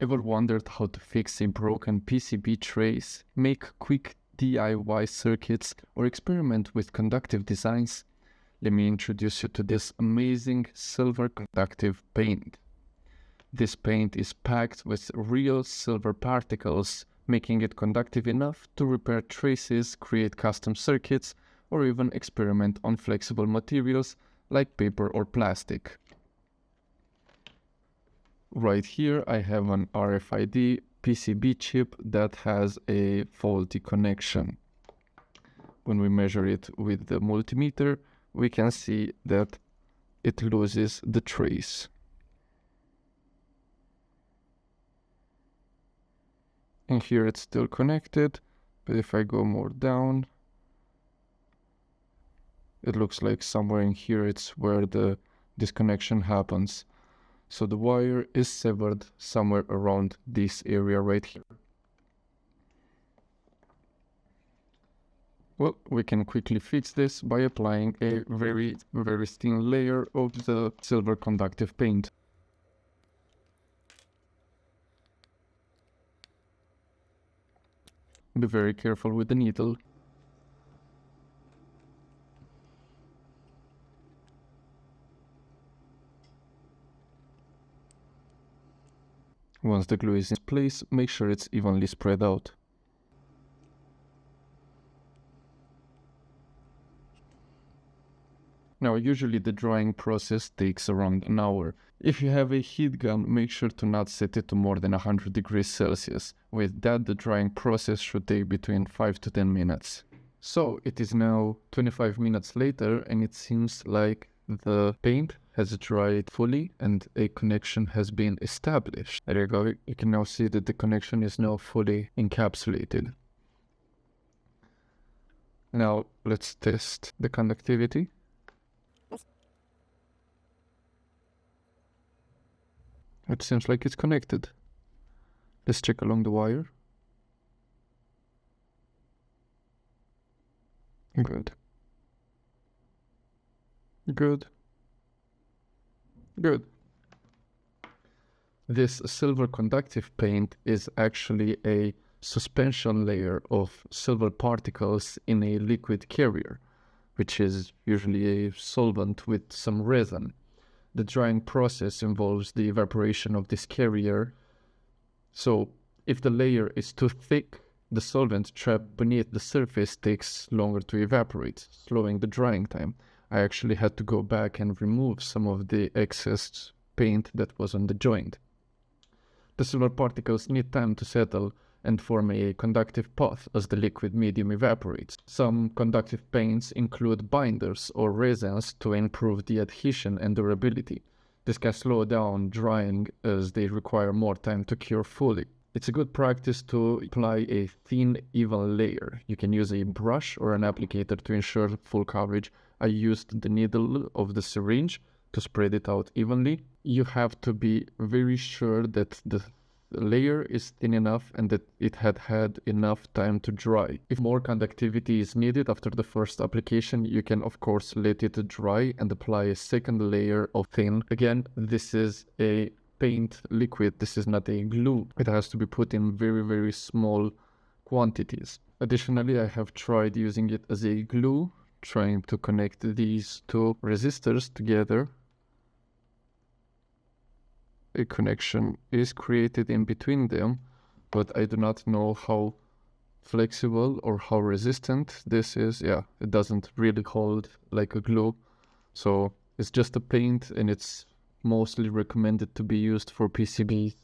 Ever wondered how to fix a broken PCB trace, make quick DIY circuits, or experiment with conductive designs? Let me introduce you to this amazing Silver Conductive Paint. This paint is packed with real silver particles, making it conductive enough to repair traces, create custom circuits, or even experiment on flexible materials like paper or plastic. Right here I have an RFID PCB chip that has a faulty connection. When we measure it with the multimeter, we can see that it loses the trace. And here it's still connected, but if I go more down, it looks like somewhere in here it's where the disconnection happens. So the wire is severed somewhere around this area right here. Well, we can quickly fix this by applying a very thin layer of the silver conductive paint. Be very careful with the needle. Once the glue is in place, make sure it's evenly spread out. Now, usually the drying process takes around an hour. If you have a heat gun, make sure to not set it to more than 100 degrees Celsius. With that, the drying process should take between 5 to 10 minutes. So, it is now 25 minutes later, and it seems like the paint has dried fully and a connection has been established. There you go, you can now see that the connection is now fully encapsulated. Now let's test the conductivity. It seems like it's connected. Let's check along the wire. Good. Good. Good. This silver conductive paint is actually a suspension layer of silver particles in a liquid carrier, which is usually a solvent with some resin. The drying process involves the evaporation of this carrier. So if the layer is too thick, the solvent trapped beneath the surface takes longer to evaporate, slowing the drying time. I actually had to go back and remove some of the excess paint that was on the joint. The silver particles need time to settle and form a conductive path as the liquid medium evaporates. Some conductive paints include binders or resins to improve the adhesion and durability. This can slow down drying as they require more time to cure fully. It's a good practice to apply a thin, even layer. You can use a brush or an applicator to ensure full coverage. I used the needle of the syringe to spread it out evenly. You have to be very sure that the layer is thin enough and that it had enough time to dry. If more conductivity is needed after the first application, you can of course let it dry and apply a second layer of thin. Again, this is a paint liquid, this is not a glue. It has to be put in very small quantities. Additionally, I have tried using it as a glue, trying to connect these two resistors together. A connection is created in between them, but I do not know how flexible or how resistant this is. Yeah, it doesn't really hold like a glue. So it's just a paint and it's mostly recommended to be used for PCBs